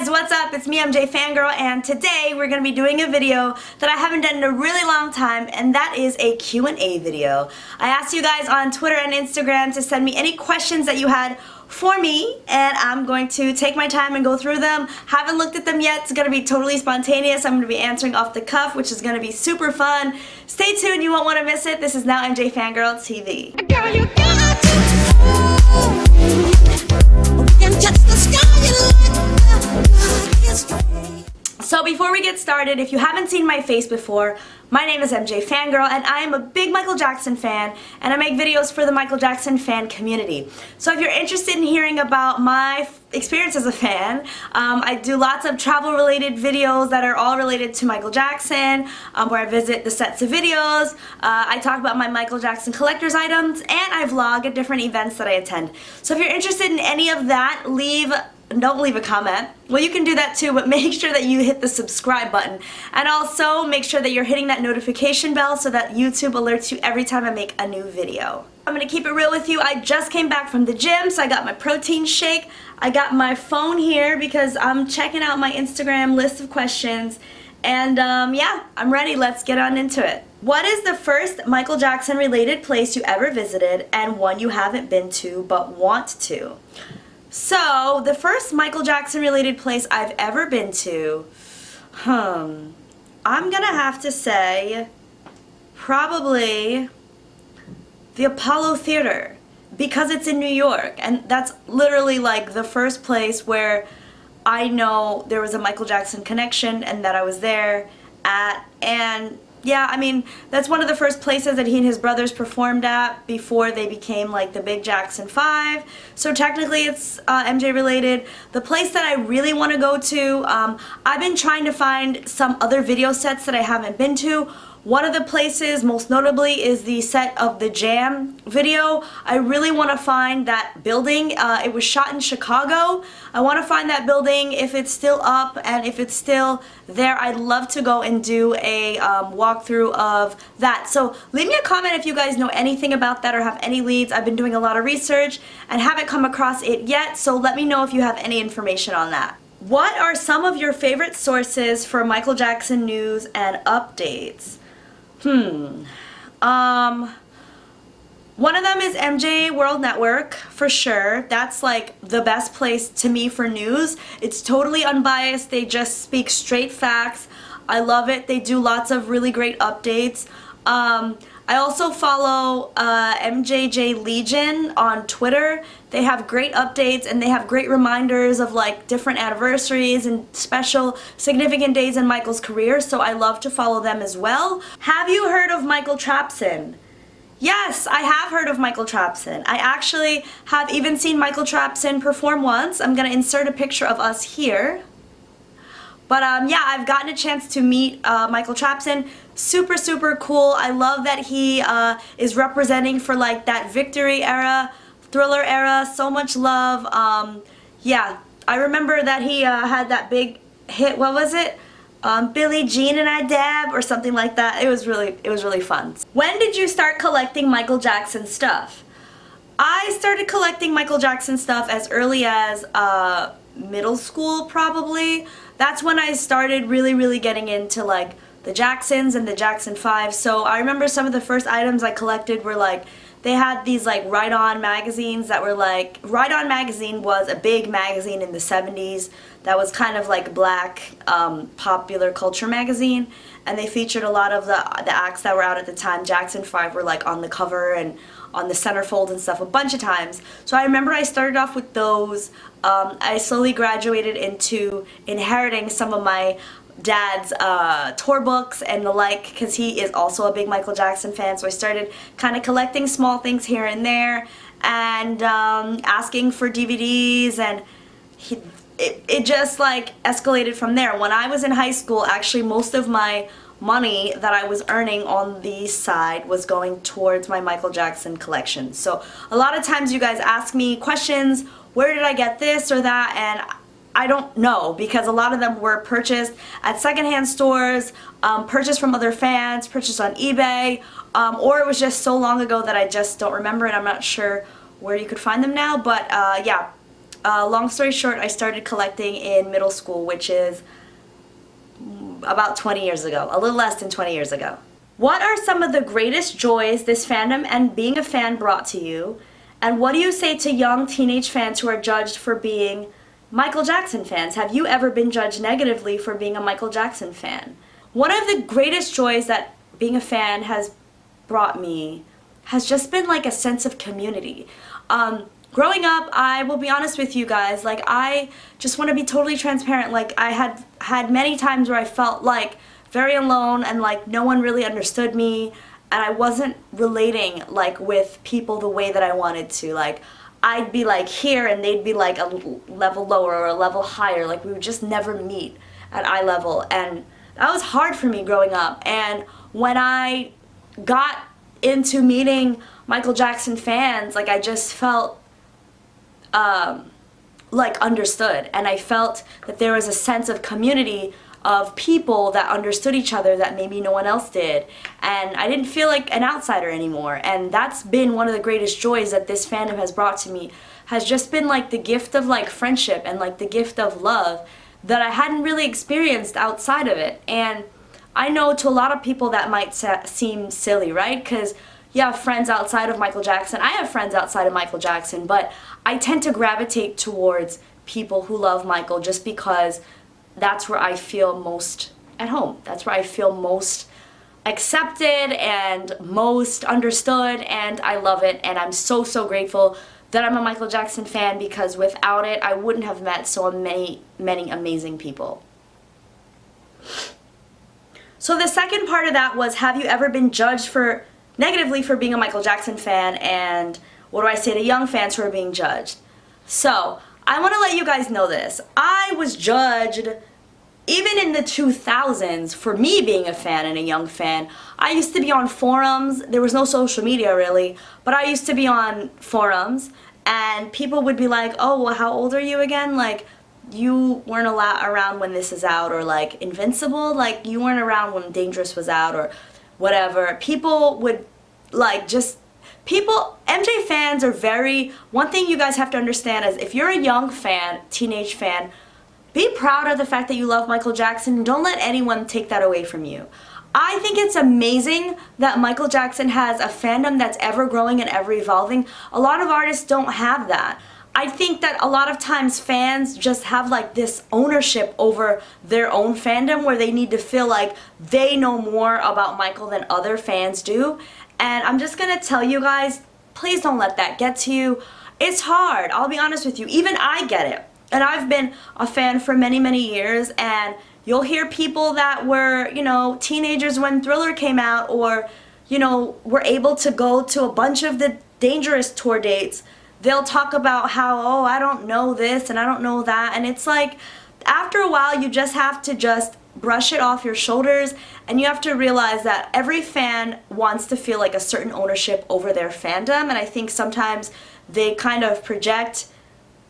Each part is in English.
guys, what's up? It's me, MJFANGIRL, and today we're going to be doing a video that I haven't done in a really long time, and that is a Q&A video. I asked you guys on Twitter and Instagram to send me any questions that you had for me, and I'm going to take my time and go through them. Haven't looked at them yet. It's going to be totally spontaneous. I'm going to be answering off the cuff, which is going to be super fun. Stay tuned. You won't want to miss it. This is now MJFANGIRL TV. Girl, you got to and touch the sky and So before we get started, if you haven't seen my face before, my name is MJFANGIRL, and I am a big Michael Jackson fan, and I make videos for the Michael Jackson fan community. So if you're interested in hearing about my experience as a fan, I do lots of travel-related videos that are all related to Michael Jackson, where I visit the sets of videos, I talk about my Michael Jackson collector's items, and I vlog at different events that I attend. So if you're interested in any of that, don't leave a comment. Well, you can do that too, but make sure that you hit the subscribe button. And also make sure that you're hitting that notification bell so that YouTube alerts you every time I make a new video. I'm gonna keep it real with you. I just came back from the gym, so I got my protein shake. I got my phone here because I'm checking out my Instagram list of questions. And yeah, I'm ready. Let's get on into it. What is the first Michael Jackson related place you ever visited and one you haven't been to but want to? So, the first Michael Jackson related place I've ever been to, I'm gonna have to say probably the Apollo Theater, because it's in New York, and that's literally like the first place where I know there was a Michael Jackson connection and that I was there at. And yeah, I mean, that's one of the first places that he and his brothers performed at before they became like the big Jackson 5. So technically it's MJ related. The place that I really want to go to, I've been trying to find some other video sets that I haven't been to. One of the places, most notably, is the set of the Jam video. I really want to find that building. It was shot in Chicago. I want to find that building if it's still up, and if it's still there, I'd love to go and do a walkthrough of that. So leave me a comment if you guys know anything about that or have any leads. I've been doing a lot of research and haven't come across it yet, so let me know if you have any information on that. What are some of your favorite sources for Michael Jackson news and updates? One of them is MJ World Network, for sure. That's like the best place to me for news. It's totally unbiased. They just speak straight facts. I love it. They do lots of really great updates. I also follow MJJ Legion on Twitter. They have great updates and they have great reminders of like different anniversaries and special significant days in Michael's career, so I love to follow them as well. Have you heard of Michael Trapson? Yes, I have heard of Michael Trapson. I actually have even seen Michael Trapson perform once. I'm gonna insert a picture of us here. But yeah, I've gotten a chance to meet Michael Trapson. Super, super cool. I love that he is representing for like that Victory era, Thriller era. So much love. Yeah, I remember that he had that big hit. What was it? Billie Jean and I Dab or something like that. It was really fun. When did you start collecting Michael Jackson stuff? I started collecting Michael Jackson stuff as early as middle school, probably. That's when I started really getting into like the Jacksons and the Jackson 5. So I remember some of the first items I collected were like, they had these like Right On magazines that were like, Right On magazine was a big magazine in the 70s that was kind of like black popular culture magazine, and they featured a lot of the acts that were out at the time. Jackson 5 were like on the cover and on the centerfold and stuff a bunch of times. So I remember I started off with those. I slowly graduated into inheriting some of my dad's tour books and the like, because he is also a big Michael Jackson fan. So I started kind of collecting small things here and there and asking for DVDs, and it just like escalated from there. When I was in high school, actually most of my money that I was earning on the side was going towards my Michael Jackson collection. So a lot of times you guys ask me questions, where did I get this or that, and I don't know, because a lot of them were purchased at secondhand stores, purchased from other fans, purchased on eBay, or it was just so long ago that I just don't remember, and I'm not sure where you could find them now. But yeah, long story short, I started collecting in middle school, which is about 20 years ago, a little less than 20 years ago. What are some of the greatest joys this fandom and being a fan brought to you? And what do you say to young teenage fans who are judged for being Michael Jackson fans? Have you ever been judged negatively for being a Michael Jackson fan? One of the greatest joys that being a fan has brought me has just been like a sense of community. Growing up, I will be honest with you guys, like I just want to be totally transparent. Like I had many times where I felt like very alone and like no one really understood me, and I wasn't relating like with people the way that I wanted to. Like I'd be like here and they'd be like a level lower or a level higher. Like we would just never meet at eye level, and that was hard for me growing up. And when I got into meeting Michael Jackson fans, like I just felt like understood, and I felt that there was a sense of community of people that understood each other that maybe no one else did, and I didn't feel like an outsider anymore. And that's been one of the greatest joys that this fandom has brought to me, has just been like the gift of like friendship and like the gift of love that I hadn't really experienced outside of it. And I know to a lot of people that might seem silly, right? Because you have friends outside of Michael Jackson. I have friends outside of Michael Jackson, but I tend to gravitate towards people who love Michael just because that's where I feel most at home. That's where I feel most accepted and most understood, and I love it. And I'm so, so grateful that I'm a Michael Jackson fan, because without it, I wouldn't have met so many, many amazing people. So the second part of that was, have you ever been judged negatively for being a Michael Jackson fan, and what do I say to young fans who are being judged? So I want to let you guys know this. I was judged even in the 2000s for me being a fan and a young fan. I used to be on forums. There was no social media really, but I used to be on forums, and people would be like, oh, well, how old are you again? Like, you weren't around when this is out, or like Invincible, like you weren't around when Dangerous was out, or whatever. People would like MJ fans are one thing you guys have to understand is, if you're a young fan, teenage fan, be proud of the fact that you love Michael Jackson, and don't let anyone take that away from you. I think it's amazing that Michael Jackson has a fandom that's ever growing and ever evolving. A lot of artists don't have that. I think that a lot of times fans just have like this ownership over their own fandom, where they need to feel like they know more about Michael than other fans do. And I'm just gonna tell you guys, please don't let that get to you. It's hard, I'll be honest with you. Even I get it. And I've been a fan for many, many years, and you'll hear people that were, teenagers when Thriller came out, or, were able to go to a bunch of the Dangerous tour dates. They'll talk about how, oh, I don't know this and I don't know that. And it's like, after a while, you just have to brush it off your shoulders, and you have to realize that every fan wants to feel like a certain ownership over their fandom. And I think sometimes they kind of project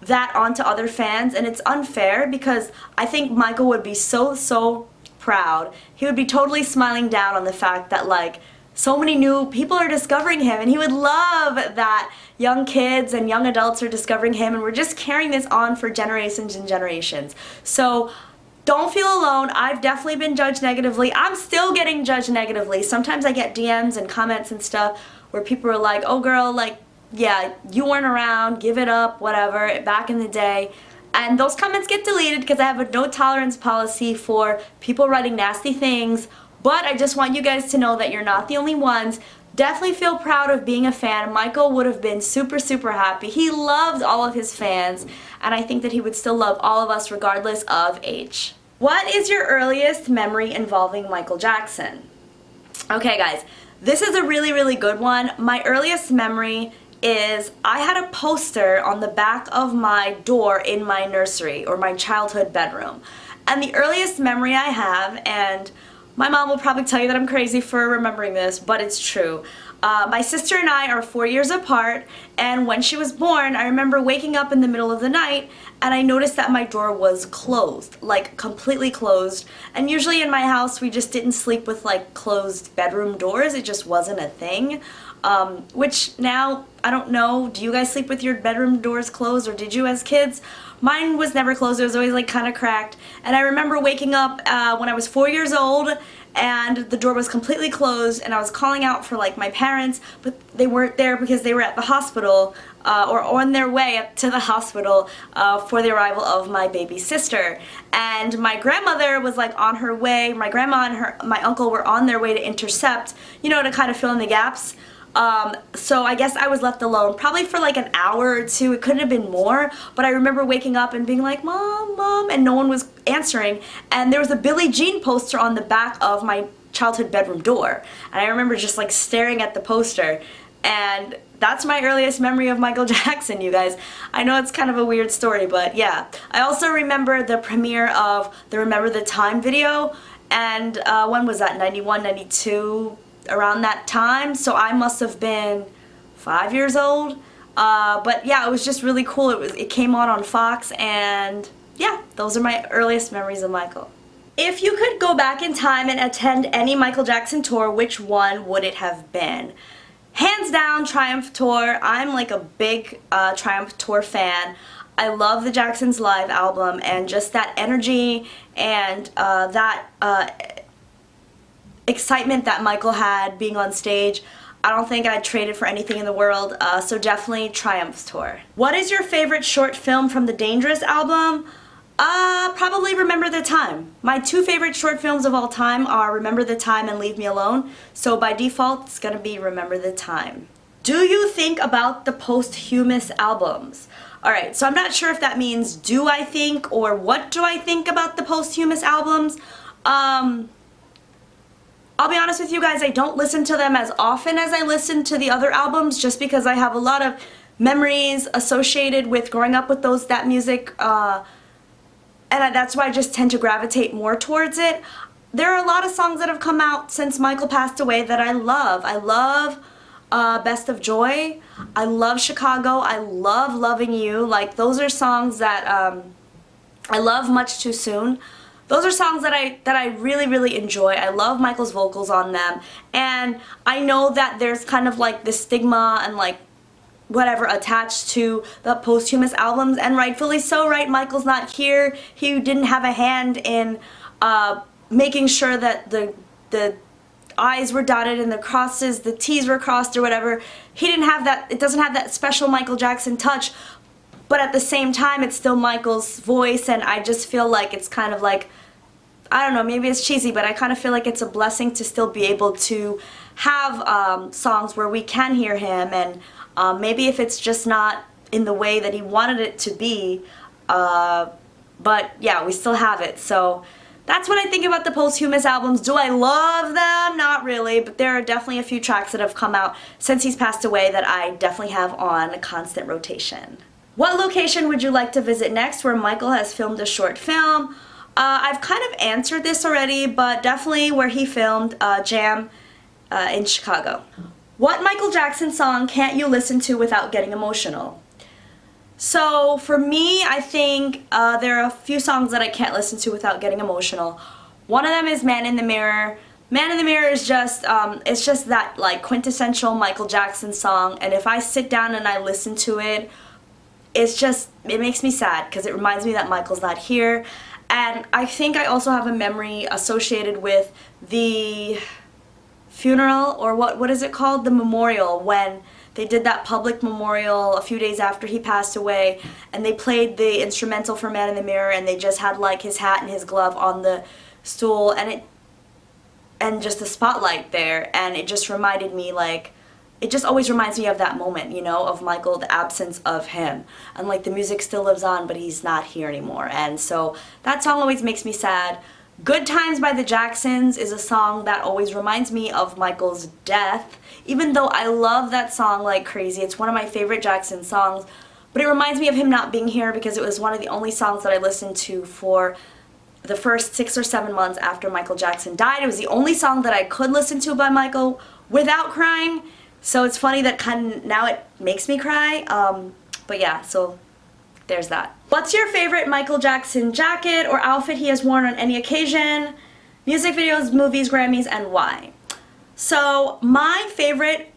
that onto other fans, and it's unfair, because I think Michael would be so, so proud. He would be totally smiling down on the fact that like so many new people are discovering him, and he would love that young kids and young adults are discovering him, and we're just carrying this on for generations and generations. So don't feel alone. I've definitely been judged negatively. I'm still getting judged negatively. Sometimes I get DMs and comments and stuff where people are like, oh girl, like, yeah, you weren't around, give it up, whatever, back in the day. And those comments get deleted because I have a no tolerance policy for people writing nasty things. But I just want you guys to know that you're not the only ones. Definitely feel proud of being a fan. Michael would have been super, super happy. He loved all of his fans, and I think that he would still love all of us regardless of age. What is your earliest memory involving Michael Jackson? Okay guys, this is a really, really good one. My earliest memory is I had a poster on the back of my door in my nursery, or my childhood bedroom. And the earliest memory I have, and my mom will probably tell you that I'm crazy for remembering this, but it's true. My sister and I are 4 years apart, and when she was born, I remember waking up in the middle of the night and I noticed that my door was closed, like completely closed. And usually in my house we just didn't sleep with like closed bedroom doors, it just wasn't a thing. which now, I don't know, do you guys sleep with your bedroom doors closed, or did you as kids? Mine was never closed. It was always like kind of cracked. And I remember waking up when I was 4 years old and the door was completely closed, and I was calling out for like my parents, but they weren't there because they were at the hospital or on their way up to the hospital for the arrival of my baby sister. And my grandmother was like on her way. My grandma and my uncle were on their way to intercept, you know, to kind of fill in the gaps. So I guess I was left alone probably for like an hour or two. It couldn't have been more, but I remember waking up and being like, Mom, Mom, and no one was answering. And there was a Billie Jean poster on the back of my childhood bedroom door. And I remember just like staring at the poster. And that's my earliest memory of Michael Jackson, you guys. I know it's kind of a weird story, but yeah. I also remember the premiere of the Remember the Time video. And when was that? 91, 92? Around that time, so I must have been 5 years old, but yeah, it was just really cool. It came on Fox, and yeah, those are my earliest memories of Michael. If you could go back in time and attend any Michael Jackson tour, which one would it have been? Hands down, Triumph Tour. I'm like a big Triumph Tour fan. I love the Jacksons live album, and just that energy and that excitement that Michael had being on stage. I don't think I'd trade it for anything in the world, so definitely Triumph's Tour. What is your favorite short film from the Dangerous album? Probably Remember the Time. My two favorite short films of all time are Remember the Time and Leave Me Alone, so by default it's gonna be Remember the Time. Do you think about the posthumous albums? Alright, so I'm not sure if that means do I think or what do I think about the posthumous albums. I'll be honest with you guys, I don't listen to them as often as I listen to the other albums, just because I have a lot of memories associated with growing up with that music, and that's why I just tend to gravitate more towards it. There are a lot of songs that have come out since Michael passed away that I love. I love Best of Joy. I love Chicago. I love Loving You. Like, those are songs that I love Much Too Soon. Those are songs that I really, really enjoy. I love Michael's vocals on them. And I know that there's kind of like this stigma and like whatever attached to the posthumous albums, and rightfully so, right? Michael's not here. He didn't have a hand in making sure that the I's were dotted and the crosses, the T's were crossed or whatever. He didn't have that. It doesn't have that special Michael Jackson touch. But at the same time, it's still Michael's voice, and I just feel like it's kind of like, I don't know, maybe it's cheesy, but I kind of feel like it's a blessing to still be able to have songs where we can hear him, and maybe if it's just not in the way that he wanted it to be, but yeah, we still have it. So that's what I think about the posthumous albums. Do I love them? Not really, but there are definitely a few tracks that have come out since he's passed away that I definitely have on a constant rotation. What location would you like to visit next where Michael has filmed a short film? I've kind of answered this already, but definitely where he filmed Jam in Chicago. What Michael Jackson song can't you listen to without getting emotional? So for me, I think there are a few songs that I can't listen to without getting emotional. One of them is Man in the Mirror. Man in the Mirror is just, it's just that like quintessential Michael Jackson song, and if I sit down and I listen to it, it makes me sad because it reminds me that Michael's not here. And I think I also have a memory associated with the funeral, or what is it called? The memorial, when they did that public memorial a few days after he passed away, and they played the instrumental for Man in the Mirror, and they just had like his hat and his glove on the stool, and just the spotlight there, and it just reminded me, like, it just always reminds me of that moment, you know, of Michael, the absence of him. And like the music still lives on, but he's not here anymore. And so that song always makes me sad. Good Times by the Jacksons is a song that always reminds me of Michael's death. Even though I love that song like crazy, it's one of my favorite Jackson songs, but it reminds me of him not being here because it was one of the only songs that I listened to for the first 6 or 7 months after Michael Jackson died. It was the only song that I could listen to by Michael without crying. So it's funny that now it makes me cry, but yeah, so there's that. What's your favorite Michael Jackson jacket or outfit he has worn on any occasion? Music videos, movies, Grammys, and why? So my favorite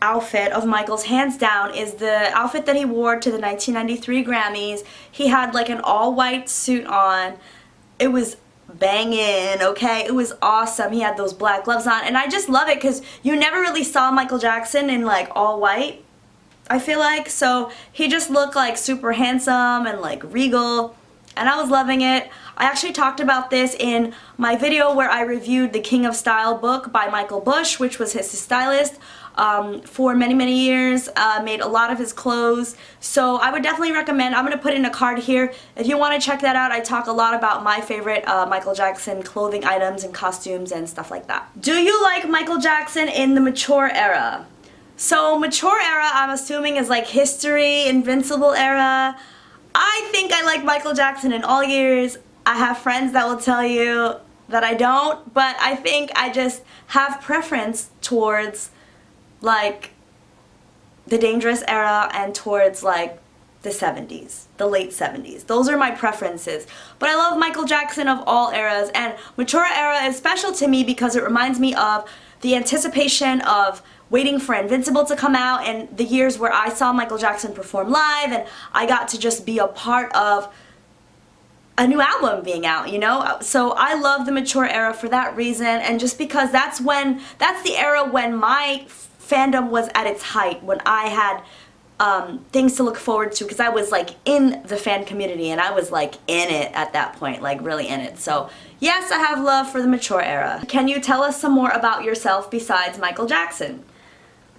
outfit of Michael's, hands down, is the outfit that he wore to the 1993 Grammys. He had like an all-white suit on. It was banging, okay? It was awesome. He had those black gloves on, and I just love it because you never really saw Michael Jackson in like all white, I feel like. So he just looked like super handsome and like regal, and I was loving it. I actually talked about this in my video where I reviewed the King of Style book by Michael Bush, which was his stylist for many years, made a lot of his clothes. So I would definitely recommend, I'm going to put in a card here. If you want to check that out, I talk a lot about my favorite Michael Jackson clothing items and costumes and stuff like that. Do you like Michael Jackson in the mature era? So mature era, I'm assuming, is like history, Invincible era. I think I like Michael Jackson in all years. I have friends that will tell you that I don't, but I think I just have preference towards like the Dangerous era and towards like the 70s, the late 70s. Those are my preferences. But I love Michael Jackson of all eras, and mature era is special to me because it reminds me of the anticipation of waiting for Invincible to come out and the years where I saw Michael Jackson perform live and I got to just be a part of a new album being out, you know? So I love the mature era for that reason, and just because that's the era when my fandom was at its height, when I had things to look forward to, because I was like in the fan community and I was like in it at that point, like really in it. So yes, I have love for the mature era. Can you tell us some more about yourself besides Michael Jackson?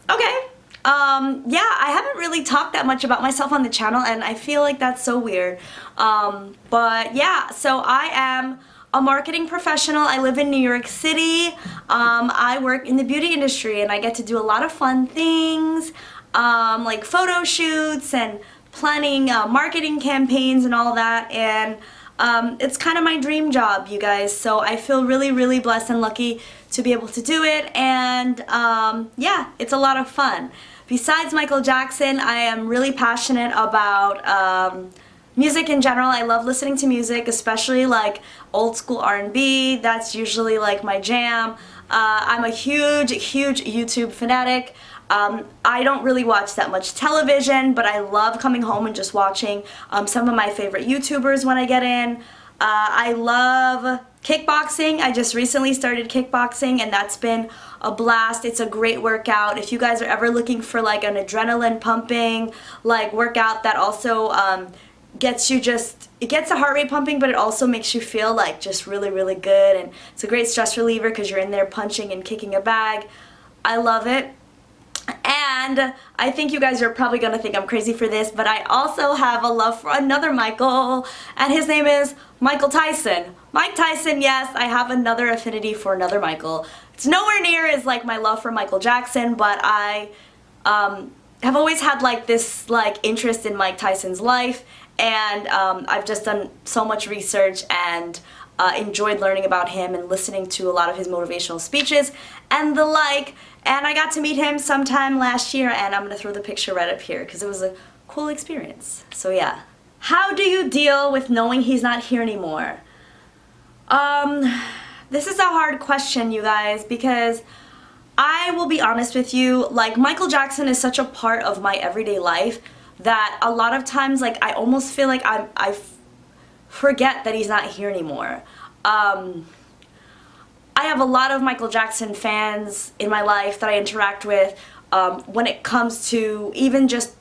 Okay. Yeah, I haven't really talked that much about myself on the channel, and I feel like that's so weird. But yeah, so I am a marketing professional. I live in New York City. I work in the beauty industry, and I get to do a lot of fun things, like photo shoots and planning marketing campaigns and all that, and it's kind of my dream job, you guys, so I feel really blessed and lucky to be able to do it, and yeah, it's a lot of fun. Besides Michael Jackson, I am really passionate about music in general. I love listening to music, especially like old school R&B. That's usually like my jam. I'm a huge YouTube fanatic. I don't really watch that much television, but I love coming home and just watching some of my favorite YouTubers when I get in. I love kickboxing. I just recently started kickboxing, and that's been a blast. It's a great workout. If you guys are ever looking for like an adrenaline pumping like workout that also gets you it gets the heart rate pumping, but it also makes you feel like just really good, and it's a great stress reliever because you're in there punching and kicking a bag. I love it. And I think you guys are probably going to think I'm crazy for this, but I also have a love for another Michael, and his name is Michael Tyson. Mike Tyson, yes, I have another affinity for another Michael. It's nowhere near as like my love for Michael Jackson, but I have always had like this like interest in Mike Tyson's life, and I've just done so much research and enjoyed learning about him and listening to a lot of his motivational speeches and the like, and I got to meet him sometime last year, and I'm going to throw the picture right up here because it was a cool experience. So yeah. How do you deal with knowing he's not here anymore? This is a hard question, you guys, because I will be honest with you, like Michael Jackson is such a part of my everyday life that a lot of times like I almost feel like I forget that he's not here anymore. I have a lot of Michael Jackson fans in my life that I interact with when it comes to even just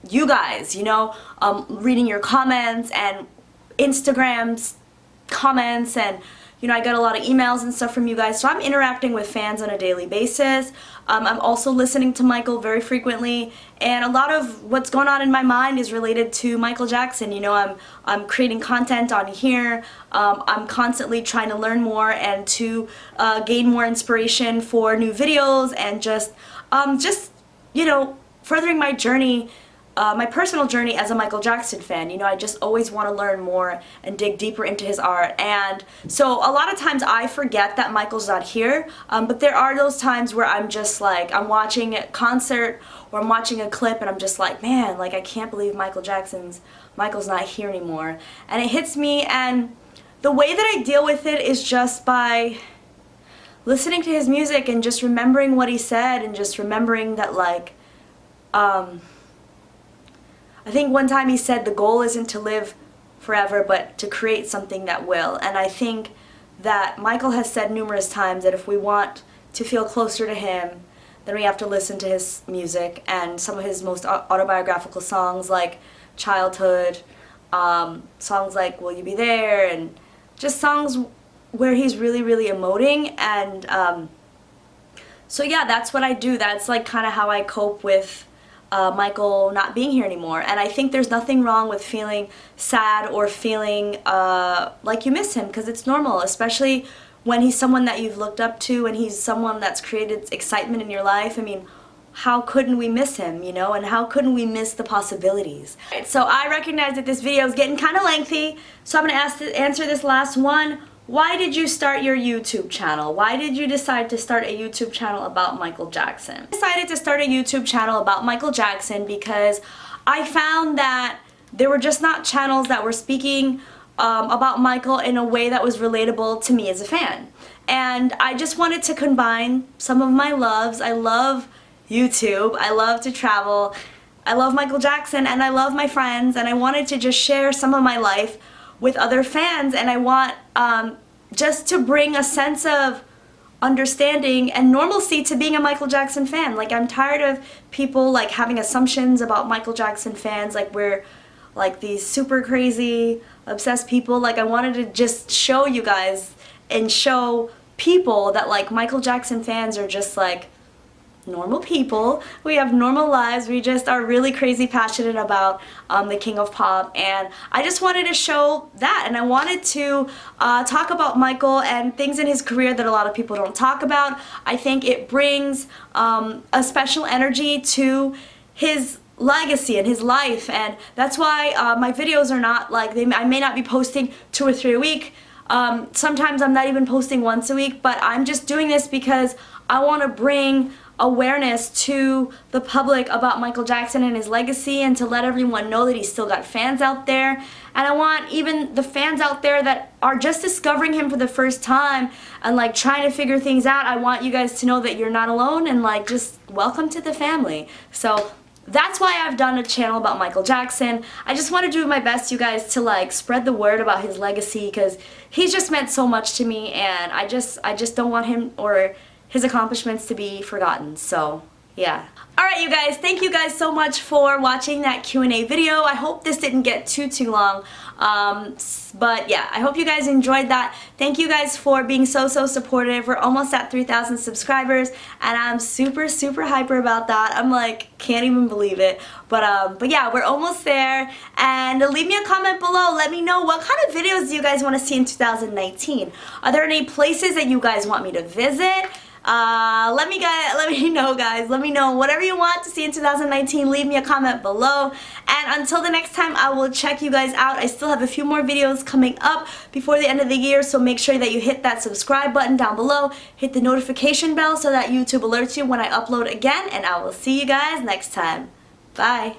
you guys, you know, reading your comments and Instagram's comments, and you know, I get a lot of emails and stuff from you guys, so I'm interacting with fans on a daily basis. I'm also listening to Michael very frequently, and a lot of what's going on in my mind is related to Michael Jackson. You know, I'm creating content on here. I'm constantly trying to learn more and to gain more inspiration for new videos, and just you know, furthering my journey, my personal journey as a Michael Jackson fan. You know, I just always want to learn more and dig deeper into his art, and so a lot of times I forget that Michael's not here, but there are those times where I'm just like, I'm watching a concert or I'm watching a clip and I'm just like, man, like I can't believe Michael's not here anymore, and it hits me, and the way that I deal with it is just by listening to his music and just remembering what he said and just remembering that, like, I think one time he said the goal isn't to live forever but to create something that will. And I think that Michael has said numerous times that if we want to feel closer to him, then we have to listen to his music, and some of his most autobiographical songs like Childhood, songs like Will You Be There, and just songs where he's really, really emoting. And so yeah, that's what I do. That's like kind of how I cope with Michael not being here anymore. And I think there's nothing wrong with feeling sad or feeling like you miss him, because it's normal, especially when he's someone that you've looked up to and he's someone that's created excitement in your life. I mean, how couldn't we miss him, you know, and how couldn't we miss the possibilities? So I recognize that this video is getting kind of lengthy, so I'm going to answer this last one. Why did you start your YouTube channel? Why did you decide to start a YouTube channel about Michael Jackson? I decided to start a YouTube channel about Michael Jackson because I found that there were just not channels that were speaking about Michael in a way that was relatable to me as a fan. And I just wanted to combine some of my loves. I love YouTube, I love to travel, I love Michael Jackson, and I love my friends, and I wanted to just share some of my life with other fans, and I want just to bring a sense of understanding and normalcy to being a Michael Jackson fan. Like, I'm tired of people like having assumptions about Michael Jackson fans, like we're like these super crazy obsessed people. Like, I wanted to just show you guys and show people that like Michael Jackson fans are just like normal people. We have normal lives. We just are really crazy passionate about the King of Pop, and I just wanted to show that, and I wanted to talk about Michael and things in his career that a lot of people don't talk about. I think it brings a special energy to his legacy and his life, and that's why my videos are not like, I may not be posting 2 or 3 a week. Sometimes I'm not even posting once a week, but I'm just doing this because I want to bring awareness to the public about Michael Jackson and his legacy, and to let everyone know that he's still got fans out there. And I want even the fans out there that are just discovering him for the first time and like trying to figure things out, I want you guys to know that you're not alone, and like just welcome to the family. So that's why I've done a channel about Michael Jackson. I just want to do my best, you guys, to like spread the word about his legacy, because he's just meant so much to me, and I just don't want him or his accomplishments to be forgotten. So yeah. Alright, you guys, thank you guys so much for watching that Q&A video. I hope this didn't get too long, but yeah, I hope you guys enjoyed that. Thank you guys for being so supportive. We're almost at 3,000 subscribers, and I'm super hyper about that. I'm like, can't even believe it. But yeah, we're almost there, and leave me a comment below. Let me know, what kind of videos do you guys want to see in 2019? Are there any places that you guys want me to visit? Let me know, guys. Let me know whatever you want to see in 2019. Leave me a comment below, and until the next time, I will check you guys out. I still have a few more videos coming up before the end of the year, so make sure that you hit that subscribe button down below, hit the notification bell so that YouTube alerts you when I upload again, and I will see you guys next time. Bye.